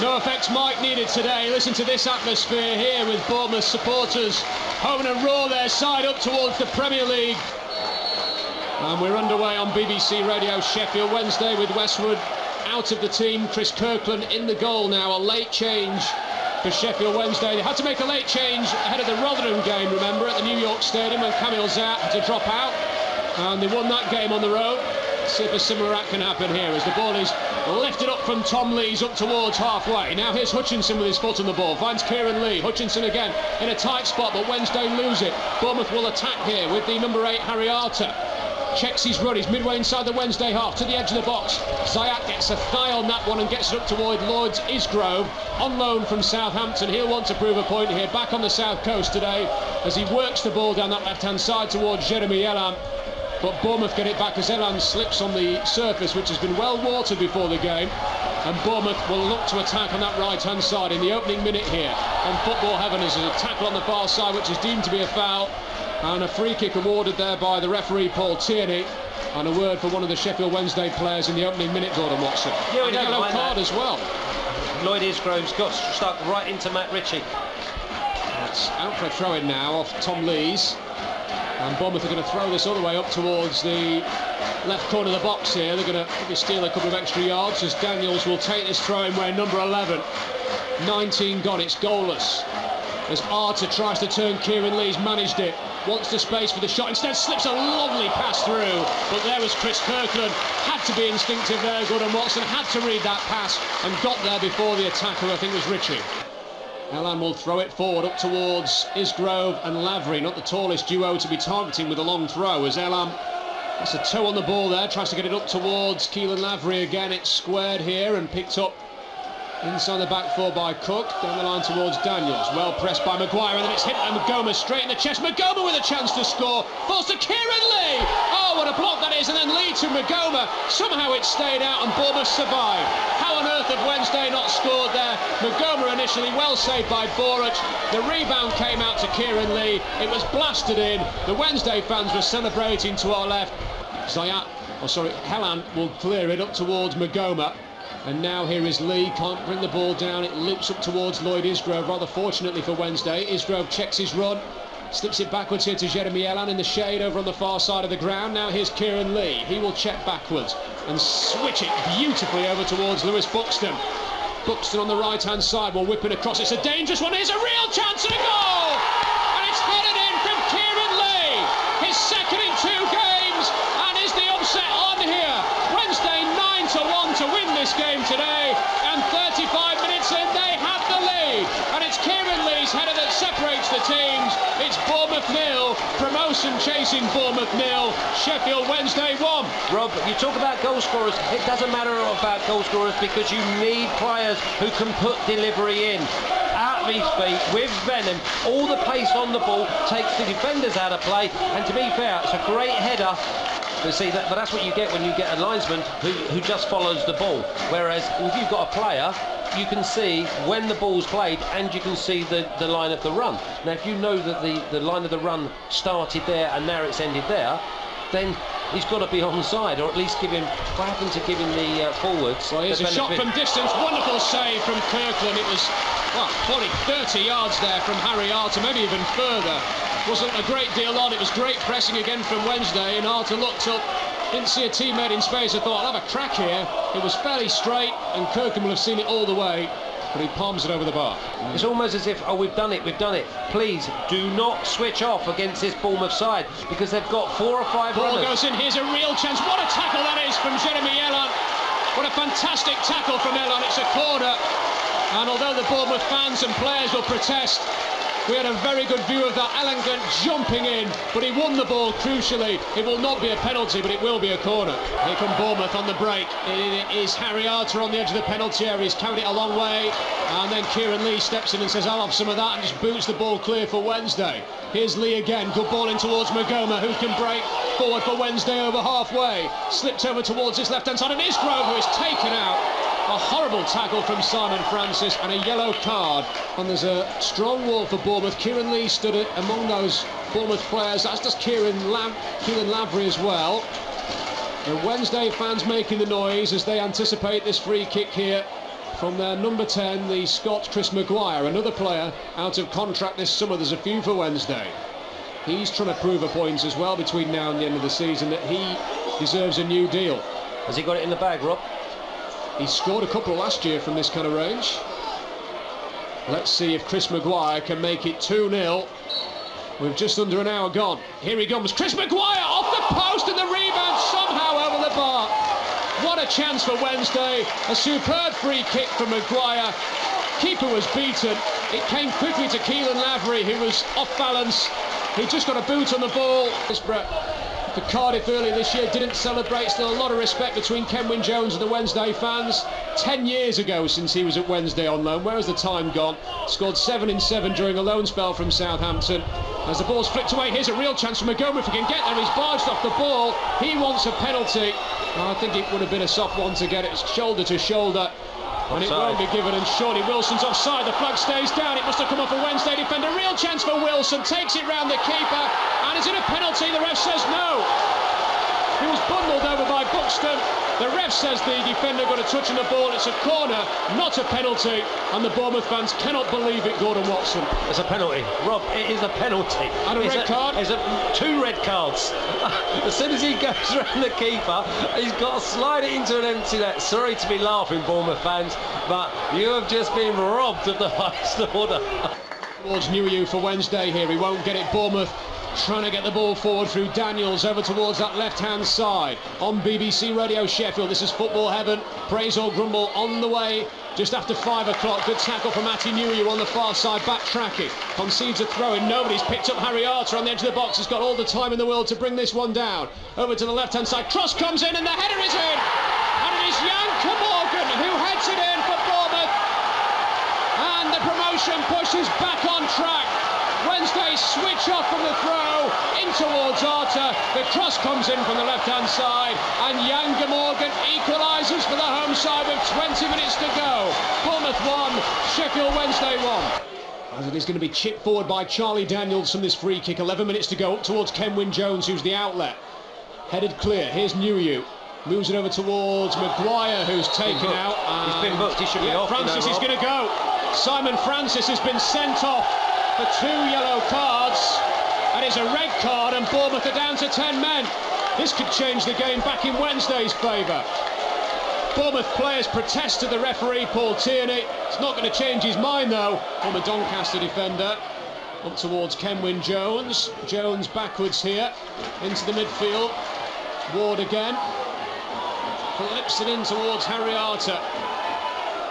No effects mic needed today. Listen to this atmosphere here with Bournemouth supporters home and roar their side up towards the Premier League. And we're underway on BBC Radio Sheffield Wednesday with Westwood out of the team. Chris Kirkland in the goal now. A late change for Sheffield Wednesday. They had to make a late change ahead of the Rotherham game, remember, at the New York Stadium when Kamil Zat had to drop out. And they won that game on the road. See if a similar act can happen here as the ball is lifted up from Tom Lees up towards halfway. Now here's Hutchinson with his foot on the ball, finds Kieran Lee. Hutchinson again in a tight spot, but Wednesday lose it. Bournemouth will attack here with the number 8 Harry Arter. Checks his run, he's midway inside the Wednesday half to the edge of the box. Zayat gets a thigh on that one and gets it up toward Lloyd's Isgrove, on loan from Southampton. He'll want to prove a point here, back on the south coast today as he works the ball down that left-hand side towards Jeremy Elam. But Bournemouth get it back as Elan slips on the surface, which has been well watered before the game. And Bournemouth will look to attack on that right-hand side in the opening minute here on Football Heaven. As a tackle on the far side, which is deemed to be a foul. And a free kick awarded there by the referee, Paul Tierney. And a word for one of the Sheffield Wednesday players in the opening minute, Gordon Watson. Yeah, and a yellow card as well. Lloyd Isgrove's got stuck right into Matt Ritchie. That's out for a throw-in now off Tom Lees. And Bournemouth are going to throw this all the way up towards the left corner of the box here. They're going to maybe steal a couple of extra yards as Daniels will take this throw-in where number 11. 19 gone, it's goalless. As Arter tries to turn Kieran Lee's managed it. Wants the space for the shot, instead slips a lovely pass through. But there was Chris Kirkland. Had to be instinctive there, Gordon Watson. Had to read that pass and got there before the attacker, I think was Ritchie. Elan will throw it forward up towards Isgrove and Lavery, not the tallest duo to be targeting with a long throw, as Elan has a toe on the ball there, tries to get it up towards Keelan Lavery again. It's squared here and picked up inside the back four by Cook, down the line towards Daniels, well pressed by Maguire, and then it's hit by Magoma straight in the chest. Magoma with a chance to score, falls to Kieran Lee. Oh, what a block that is, and then Lee to Magoma. Somehow it stayed out and Bournemouth survived. How on earth have Wednesday not scored there? Magoma initially well saved by Boruc. The rebound came out to Kieran Lee. It was blasted in. The Wednesday fans were celebrating to our left. Helan will clear it up towards Magoma. And now here is Lee, can't bring the ball down, it loops up towards Lloyd Isgrove, rather fortunately for Wednesday. Isgrove checks his run, slips it backwards here to Jeremy Elan in the shade over on the far side of the ground. Now here's Kieran Lee, he will check backwards and switch it beautifully over towards Lewis Buxton. Buxton on the right hand side will whip it across, it's a dangerous one, here's a real chance and a goal! And it's headed in from Kieran Lee, his second in 2 games, and is the upset on here. Wednesday 9-1 to win this game today, and 35 minutes in they have the lead, and it's Kieran Lee's header that separates the teams. It's Bournemouth 0, promotion chasing Bournemouth 0, Sheffield Wednesday 1. Rob, you talk about goal scorers, it doesn't matter about goal scorers because you need players who can put delivery in. Out of his feet, with venom, all the pace on the ball takes the defenders out of play, and to be fair, it's a great header. But see, but that's what you get when you get a linesman who just follows the ball. Whereas if you've got a player, you can see when the ball's played and you can see the line of the run. Now, if you know that the line of the run started there and now it's ended there, then he's got to be onside, or at least give him, what happened to giving the forwards. Well, here's a shot from distance, wonderful save from Kirkland. It was, well, probably 30 yards there from Harry Arter, maybe even further. Wasn't a great deal on, it was great pressing again from Wednesday, and Arter looked up, didn't see a teammate in space, I thought, I'll have a crack here. It was fairly straight, and Kirkland will have seen it all the way, but he palms it over the bar. It's almost as if, oh, we've done it. Please do not switch off against this Bournemouth side, because they've got 4 or 5 ball runners. Goes in, here's a real chance. What a tackle that is from Jeremy Elan. What a fantastic tackle from Elan. It's a corner, and although the Bournemouth fans and players will protest, we had a very good view of that. Elegant jumping in, but he won the ball crucially. It will not be a penalty, but it will be a corner. Here come Bournemouth on the break. It is Harry Arter on the edge of the penalty area. He's carried it a long way, and then Kieran Lee steps in and says, I'll have some of that, and just boots the ball clear for Wednesday. Here's Lee again, good ball in towards Magoma, who can break forward for Wednesday over halfway. Slipped over towards his left-hand side, and Isgrove, who is taken out. A horrible tackle from Simon Francis and a yellow card. And there's a strong wall for Bournemouth. Kieran Lee stood among those Bournemouth players. That's just Keelan Lavery as well. The Wednesday fans making the noise as they anticipate this free kick here from their number 10, the Scot Chris Maguire, another player out of contract this summer. There's a few for Wednesday. He's trying to prove a point as well between now and the end of the season that he deserves a new deal. Has he got it in the bag, Rob? He scored a couple last year from this kind of range. Let's see if Chris Maguire can make it 2-0 with just under an hour gone. Here he comes, Chris Maguire off the post, and the rebound somehow over the bar. What a chance for Wednesday. A superb free kick from Maguire. Keeper was beaten. It came quickly to Keelan Lavery, who was off balance. He just got a boot on the ball. For Cardiff earlier this year, didn't celebrate. Still a lot of respect between Kenwyne Jones and the Wednesday fans. 10 years ago since he was at Wednesday on loan. Where has the time gone? Scored 7 in 7 during a loan spell from Southampton. As the ball's flicked away, here's a real chance for Magoma. If he can get there, he's barged off the ball. He wants a penalty. I think it would have been a soft one to get it shoulder to shoulder. And it won't be given, and surely Wilson's offside. The flag stays down. It must have come off a Wednesday defender. Real chance for Wilson. Takes it round the keeper. And is it a penalty? The ref says no. He was bundled over by Buxton. The ref says the defender got a touch on the ball. It's a corner, not a penalty. And the Bournemouth fans cannot believe it, Gordon Watson. It's a penalty. Rob, it is a penalty. And a red card? It's two red cards. As soon as he goes around the keeper, he's got to slide it into an empty net. Sorry to be laughing, Bournemouth fans, but you have just been robbed of the highest order. Towards Newey for Wednesday here. He won't get it. Bournemouth trying to get the ball forward through Daniels over towards that left-hand side. On BBC Radio Sheffield, this is football heaven. Praise or grumble on the way just after 5 o'clock. Good tackle from Matty Newey on the far side, backtracking. Concedes a throw-in. Nobody's picked up Harry Arter on the edge of the box. He's got all the time in the world to bring this one down. Over to the left-hand side. Cross comes in and the header is in. And it is Yanka Morgan who heads it in for Bournemouth. And the promotion pushes back on track. Wednesday switch off from the throw in towards Arter. The cross comes in from the left-hand side, and Yanga Morgan equalises for the home side with 20 minutes to go. Bournemouth 1, Sheffield Wednesday 1. As it is going to be chipped forward by Charlie Daniels from this free kick. 11 minutes to go up towards Kenwyne Jones, who's the outlet. Headed clear. Here's Newey. Moves it over towards Maguire, who's taken out. He's been booked. He should be off. Francis is going to go. Simon Francis has been sent off for 2 yellow cards, and it's a red card, and Bournemouth are down to 10 men. This could change the game back in Wednesday's favour. Bournemouth players protest to the referee, Paul Tierney. It's not going to change his mind though. From a Doncaster defender up towards Kenwyne Jones. Jones backwards here into the midfield. Ward again. Flips it in towards Harry Arter.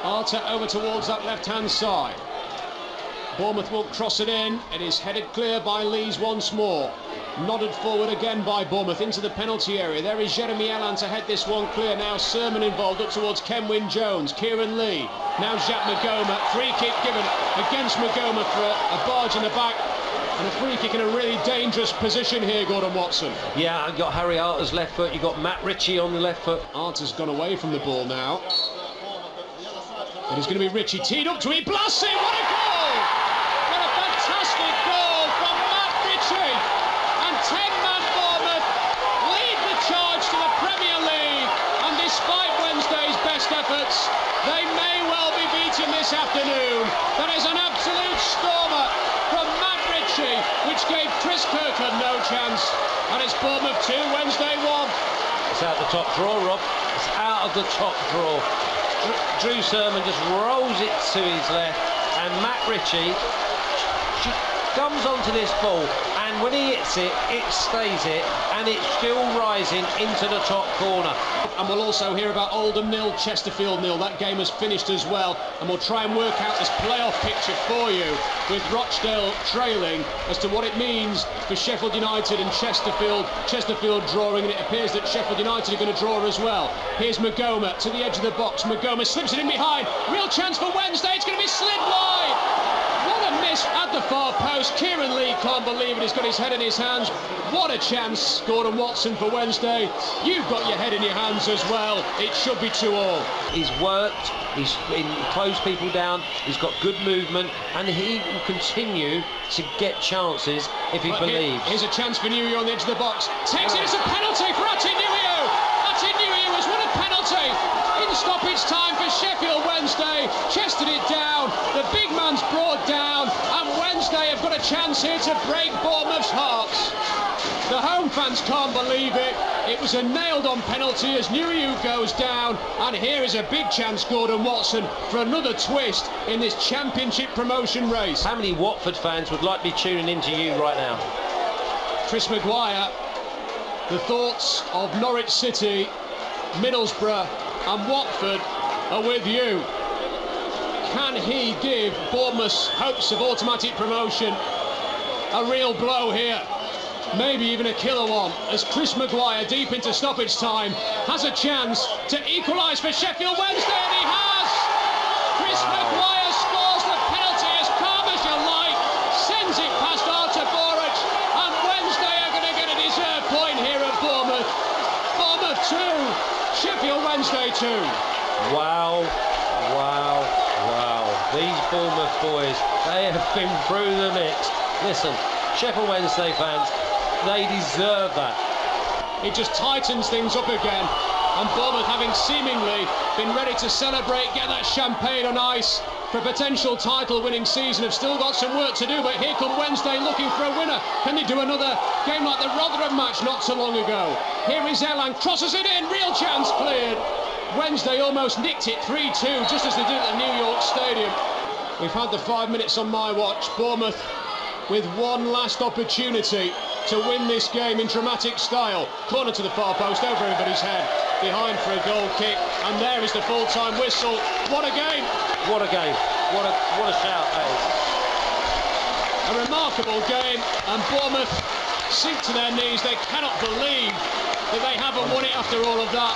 Arter over towards that left-hand side. Bournemouth will cross it in. It is headed clear by Lees once more. Nodded forward again by Bournemouth into the penalty area. There is Jeremy Allen to head this one clear. Now Sermon involved up towards Kenwyne Jones. Kieran Lee. Now Jacques Magoma. Free kick given against Magoma for a barge in the back. And a free kick in a really dangerous position here, Gordon Watson. Yeah, you've got Harry Arter's left foot. You've got Matt Ritchie on the left foot. Arter's gone away from the ball now. It is going to be Ritchie teed up to Blasi. What a goal! What a fantastic goal from Matt Ritchie. And 10-man Bournemouth lead the charge to the Premier League. And despite Wednesday's best efforts, they may well be beaten this afternoon. That is an absolute stormer from Matt Ritchie, which gave Chris Kirkland no chance. And it's Bournemouth 2, Wednesday 1. It's out the top draw, Rob. It's out of the top draw. Drew Sermon just rolls it to his left, and Matt Ritchie comes onto this ball, and when he hits it, it stays it, and it's still rising into the top corner. And we'll also hear about Oldham 0, Chesterfield 0. That game has finished as well, and we'll try and work out this playoff picture for you, with Rochdale trailing, as to what it means for Sheffield United and Chesterfield. Chesterfield drawing, and it appears that Sheffield United are going to draw as well. Here's Magoma to the edge of the box. Magoma slips it in behind. Real chance for Wednesday. It's going to be slid wide. What a miss at the far post. Kieran Lee can't believe it. He's got his head in his hands. What a chance, Gordon Watson, for Wednesday. You've got your head in your hands as well. It should be 2-all. He's worked, he's closed people down, he's got good movement, and he will continue to get chances if he believes. Here's a chance for Newey on the edge of the box. Takes it. It's a penalty for Ati Newey. Ati Newey has won a penalty in stoppage time for Sheffield Wednesday. Chested it down, the big man's brought down, and Wednesday have got a chance here to break Bournemouth's hearts. The home fans can't believe it. It was a nailed-on penalty as Nuriu goes down, and here is a big chance, Gordon Watson, for another twist in this championship promotion race. How many Watford fans would like to be tuning into you right now? Chris Maguire, the thoughts of Norwich City, Middlesbrough and Watford are with you. Can he give Bournemouth's hopes of automatic promotion a real blow here? Maybe even a killer one, as Chris Maguire, deep into stoppage time, has a chance to equalise for Sheffield Wednesday, and he has! Chris Maguire scores the penalty as calm as you like, sends it past Artur Boruc, and Wednesday are going to get a deserved point here at Bournemouth. Bournemouth 2, Sheffield Wednesday 2. Wow, wow, wow. These Bournemouth boys, they have been through the mix. Listen, Sheffield Wednesday fans, they deserve that. It just tightens things up again, and Bournemouth, having seemingly been ready to celebrate, get that champagne on ice for a potential title-winning season, have still got some work to do. But here come Wednesday looking for a winner. Can they do another game like the Rotherham match not so long ago? Here is Elan, crosses it in, real chance cleared. Wednesday almost nicked it 3-2, just as they did at the New York Stadium. We've had the 5 minutes on my watch. Bournemouth with one last opportunity to win this game in dramatic style. Corner to the far post, over everybody's head, behind for a goal kick, and there is the full-time whistle. What a game! What a game! What a shout that is! A remarkable game, and Bournemouth sink to their knees. They cannot believe that they haven't won it after all of that.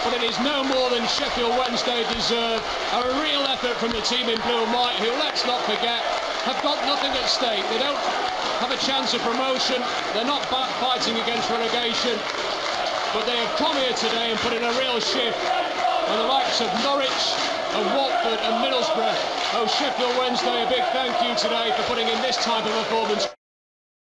But it is no more than Sheffield Wednesday deserve. A real effort from the team in blue and white, who, let's not forget, have got nothing at stake. They don't have a chance of promotion. They're not fighting against relegation. But they have come here today and put in a real shift. And the likes of Norwich and Watford and Middlesbrough. Oh, Sheffield Wednesday, a big thank you today for putting in this type of performance.